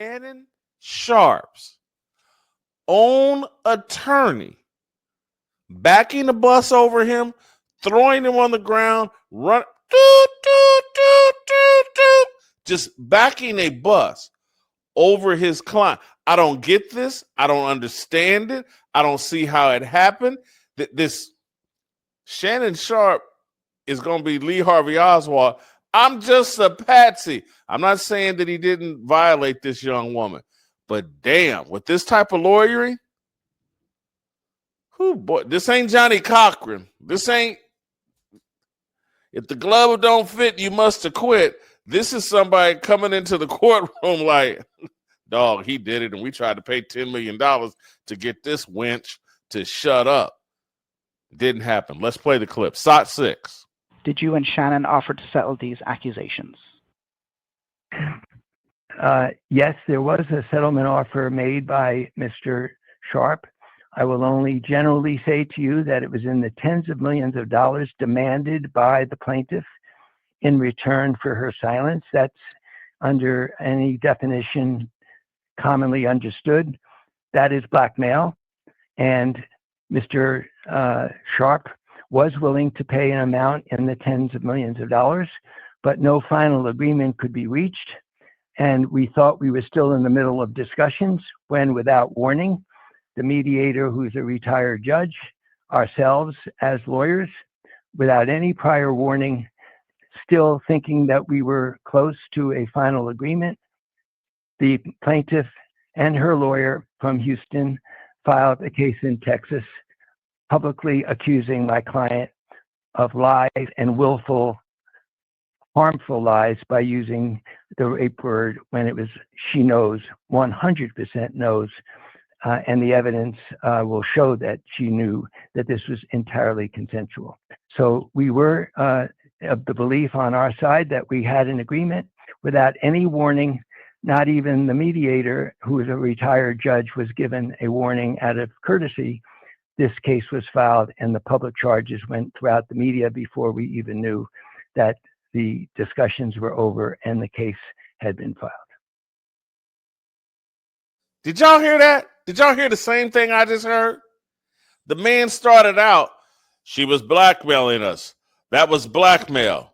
Shannon Sharpe's own attorney backing the bus over him, throwing him on the ground, run, doo, doo, doo, doo, doo, just backing a bus over his client. I don't get this. I don't understand it. I don't see how it happened. This Shannon Sharpe is going to be Lee Harvey Oswald. I'm just a patsy. I'm not saying that he didn't violate this young woman, but damn, with this type of lawyering, who boy, this ain't Johnny Cochran. This ain't, if the glove don't fit, you must have quit. This is somebody coming into the courtroom like, dog, he did it, and we tried to pay $10 million to get this wench to shut up. Didn't happen. Let's play the clip. SOT 6. Did you and Shannon offer to settle these accusations? Yes, there was a settlement offer made by Mr. Sharpe. I will only generally say to you that it was in the tens of millions of dollars demanded by the plaintiff in return for her silence. That's under any definition commonly understood. That is blackmail. And Mr. Sharpe was willing to pay an amount in the tens of millions of dollars, but no final agreement could be reached. And we thought we were still in the middle of discussions when, without warning, the mediator, who's a retired judge, ourselves as lawyers, without any prior warning, still thinking that we were close to a final agreement, the plaintiff and her lawyer from Houston filed a case in Texas, publicly accusing my client of lies and willful, harmful lies by using the rape word when it was she knows, 100% knows, and the evidence will show that she knew that this was entirely consensual. So we were of the belief on our side that we had an agreement without any warning. Not even the mediator, who is a retired judge, was given a warning out of courtesy. This case was filed and the public charges went throughout the media before we even knew that the discussions were over and the case had been filed. Did y'all hear that? Did y'all hear the same thing I just heard? The man started out, she was blackmailing us. That was blackmail.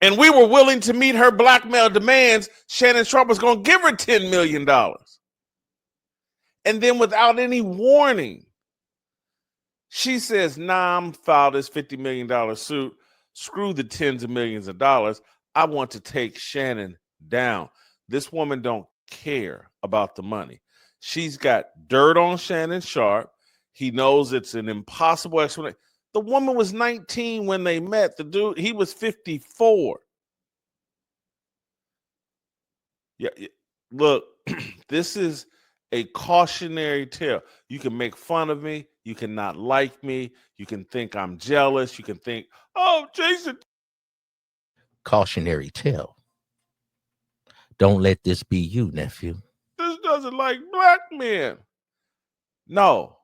And we were willing to meet her blackmail demands. Shannon Sharpe was going to give her $10 million. And then without any warning, she says, nah, I'm filed this $50 million suit. Screw the tens of millions of dollars. I want to take Shannon down. This woman don't care about the money. She's got dirt on Shannon Sharpe. He knows it's an impossible explanation. The woman was 19 when they met. The dude, he was 54. Yeah, look, this is a cautionary tale. You can make fun of me. You can not like me. You can think I'm jealous. You can think, oh, Jason. Cautionary tale. Don't let this be you, nephew. This doesn't like black men. No,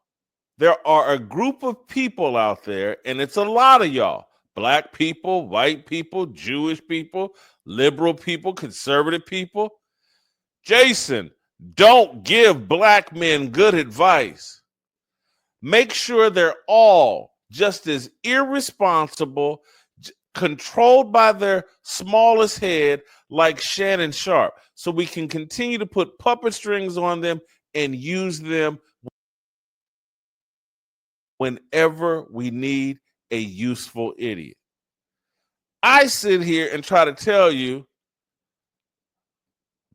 there are a group of people out there, and it's a lot of y'all. Black people, white people, Jewish people, liberal people, conservative people. Jason, don't give black men good advice. Make sure they're all just as irresponsible, controlled by their smallest head like Shannon Sharpe, so we can continue to put puppet strings on them and use them whenever we need a useful idiot. I sit here and try to tell you,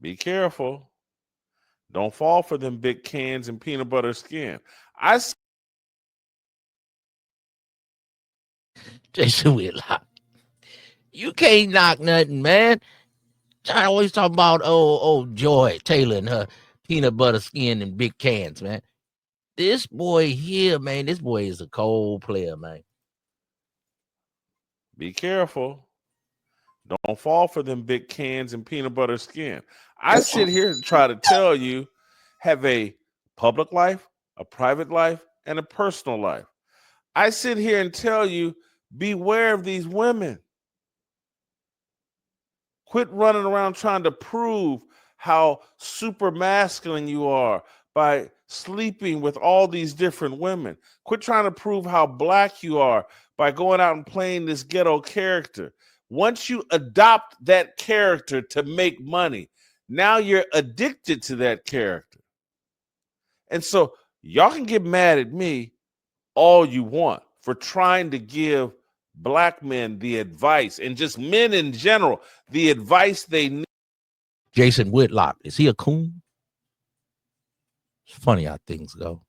be careful. Don't fall for them big cans and peanut butter skin. Jason Whitlock, you can't knock nothing, man. I always talk about Joy Taylor and her peanut butter skin and big cans, man. This boy here, man, this boy is a cold player, man. Be careful. Don't fall for them big cans and peanut butter skin. I sit here and try to tell you, have a public life, a private life, and a personal life. I sit here and tell you, beware of these women. Quit running around trying to prove how super masculine you are by sleeping with all these different women. Quit trying to prove how black you are by going out and playing this ghetto character. Once you adopt that character to make money, now you're addicted to that character. And so y'all can get mad at me all you want for trying to give black men the advice, and just men in general, the advice they need. Jason Whitlock, is he a coon? It's funny how things go.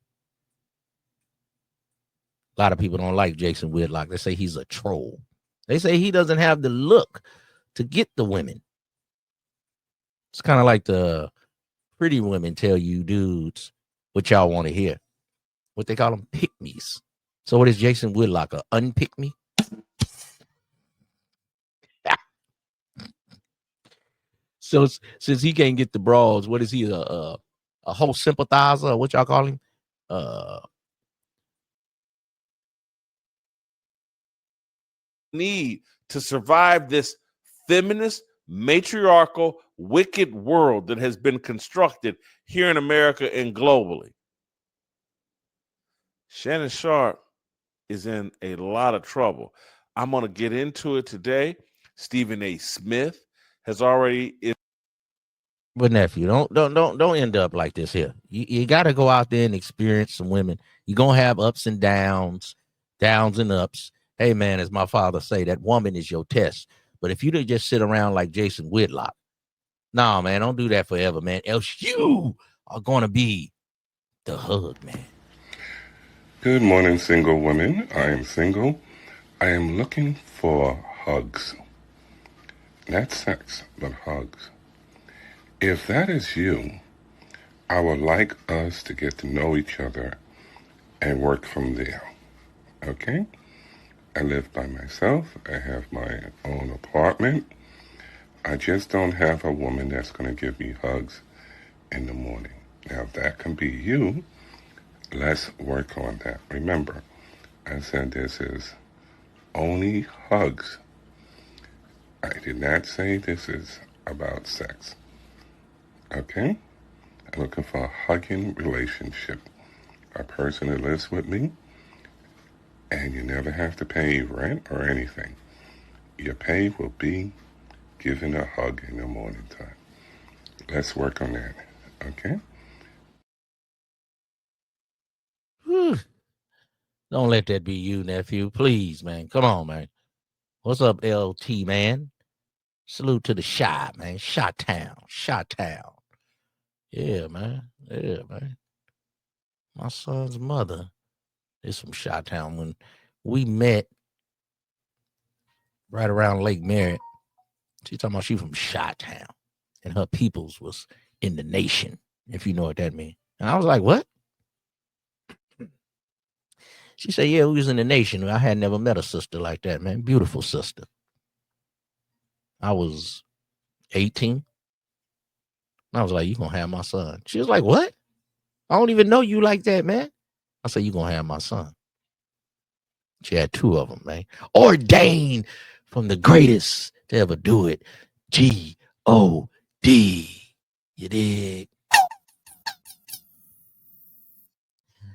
A lot of people don't like Jason Whitlock. They say he's a troll. They say he doesn't have the look to get the women. It's kind of like the pretty women tell you dudes what y'all want to hear. What they call them, pick-me's. So what is Jason Whitlock, a unpick me? So since he can't get the bras, what is he, a whole sympathizer? What y'all call him? Need to survive this feminist, matriarchal, wicked world that has been constructed here in America and globally. Shannon Sharpe is in a lot of trouble. I'm going to get into it today. Stephen A. Smith has already. But nephew, don't end up like this here. You got to go out there and experience some women. You're gonna have ups and downs and ups. Hey man, as my father say, that woman is your test. But if you don't just sit around like Jason Whitlock, nah, man, don't do that forever, man. Else you are gonna be the hug man. Good morning, single women. I am single. I am looking for hugs. Not sex, but hugs. If that is you, I would like us to get to know each other and work from there. Okay? I live by myself. I have my own apartment. I just don't have a woman that's going to give me hugs in the morning. Now, if that can be you, let's work on that. Remember, I said this is only hugs. I did not say this is about sex. Okay? I'm looking for a hugging relationship. A person that lives with me, and you never have to pay rent or anything. Your pay will be giving a hug in the morning time. Let's work on that. Okay? Whew. Don't let that be you, nephew. Please, man. Come on, man. What's up, LT, man? Salute to the Shy, man. Chi-town. Yeah, man. My son's mother is from Chi-town. When we met right around Lake Merritt, she talking about she from Chi-town. And her peoples was in the nation, if you know what that means. And I was like, what? She said, yeah, we was in the nation. I had never met a sister like that, man. Beautiful sister. I was 18. I was like, you gonna have my son. She was like, what? I don't even know you like that, man. I said, you gonna have my son. She had two of them, man. Ordained from the greatest to ever do it. G-O-D. You dig?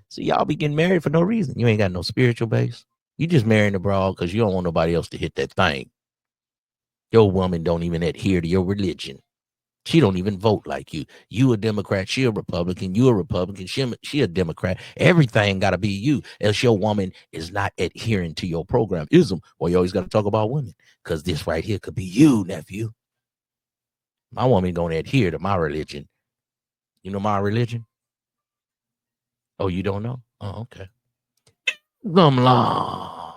See, y'all be getting married for no reason. You ain't got no spiritual base. You just marrying a broad because you don't want nobody else to hit that thing. Your woman don't even adhere to your religion. She don't even vote like you. You a Democrat, she a Republican. You a Republican, she a Democrat. Everything got to be you, else your woman is not adhering to your program. Ism. Well, you always got to talk about women because this right here could be you, nephew. My woman gonna adhere to my religion. You know my religion? Oh, you don't know? Oh, okay. Gumla.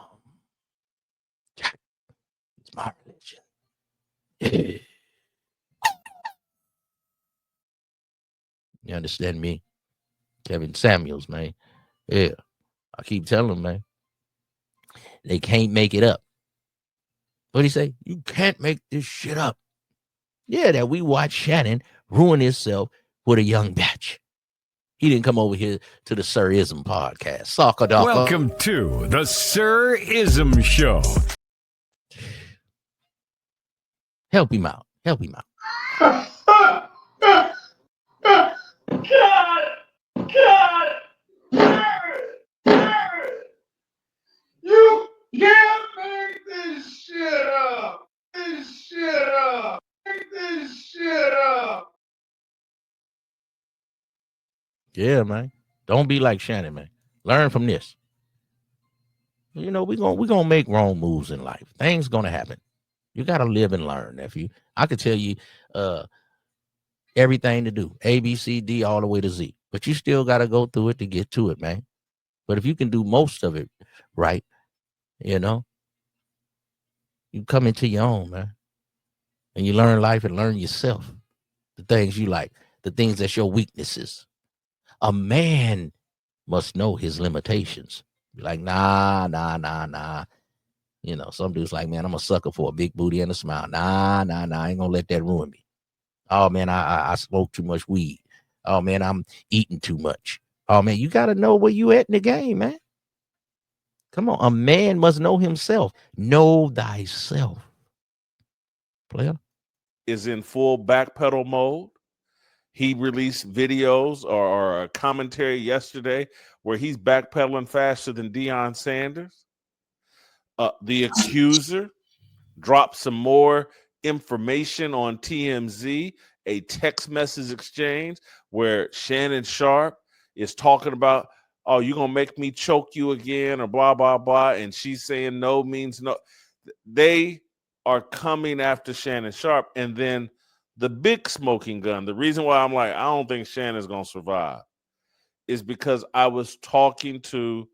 It's my religion. Yeah. You understand me? Kevin Samuels, man. Yeah. I keep telling them, man. They can't make it up. What do you say? You can't make this shit up. Yeah, that we watched Shannon ruin himself with a young batch. He didn't come over here to the Sir Ism podcast. Soccer dog. Welcome to the Sir Ism Show. Help him out. You can't make this shit up. This shit up. Make this shit up. Yeah, man. Don't be like Shannon, man. Learn from this. You know, we're gonna make wrong moves in life. Things gonna happen. You gotta live and learn, nephew. I could tell you everything to do. A, B, C, D, all the way to Z. But you still gotta go through it to get to it, man. But if you can do most of it right, you know, you come into your own, man. And you learn life and learn yourself. The things you like, the things that's your weaknesses. A man must know his limitations. Be like, nah. You know, some dudes like, man, I'm a sucker for a big booty and a smile. Nah, I ain't gonna let that ruin me. Oh man, I smoke too much weed. Oh man, I'm eating too much. Oh man, you gotta know where you at in the game, man. Come on, a man must know himself. Know thyself, player. Is in full backpedal mode. He released videos or a commentary yesterday where he's backpedaling faster than Deion Sanders. The accuser dropped some more information on TMZ, a text message exchange where Shannon Sharpe is talking about, oh, you're going to make me choke you again or blah, blah, blah. And she's saying no means no. They are coming after Shannon Sharpe. And then the big smoking gun, the reason why I'm like, I don't think Shannon's going to survive is because I was talking to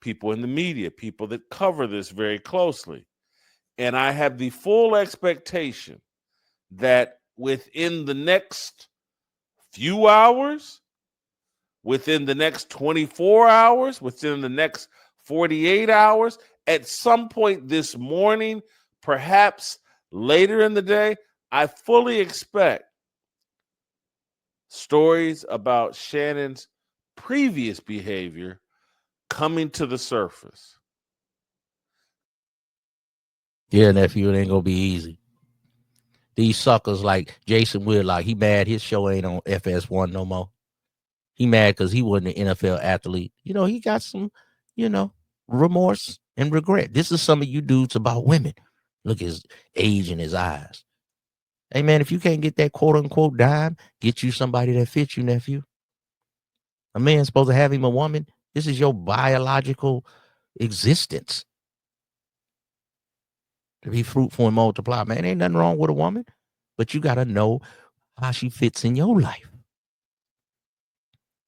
people in the media, people that cover this very closely. And I have the full expectation that within the next few hours, within the next 24 hours, within the next 48 hours, at some point this morning, perhaps later in the day, I fully expect stories about Shannon's previous behavior coming to the surface. Yeah, nephew, it ain't gonna be easy. These suckers like Jason Whitlock, he mad his show ain't on FS1 no more. He mad because he wasn't an NFL athlete. You know, he got some, remorse and regret. This is some of you dudes about women. Look at his age in his eyes. Hey, man, if you can't get that quote-unquote dime, get you somebody that fits you, nephew. A man's supposed to have him a woman. This is your biological existence. To be fruitful and multiply, man, ain't nothing wrong with a woman. But you got to know how she fits in your life.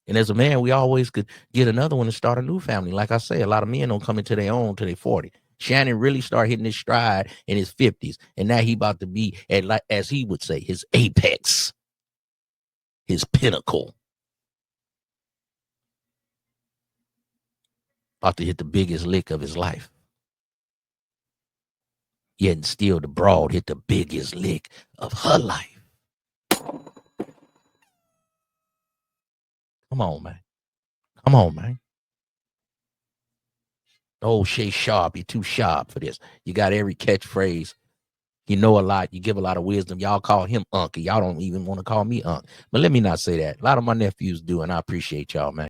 And as a man, we always could get another one and start a new family. Like I say, a lot of men don't come into their own till they're 40. Shannon really started hitting his stride in his 50s. And now he about to be at, like, as he would say, his apex, his pinnacle. About to hit the biggest lick of his life. Yet and still the broad hit the biggest lick of her life. Come on, man. Come on, man. Oh, Shay Sharpe, you're too sharp for this. You got every catchphrase. You know a lot. You give a lot of wisdom. Y'all call him Uncle. Y'all don't even want to call me Unc. But let me not say that. A lot of my nephews do, and I appreciate y'all, man.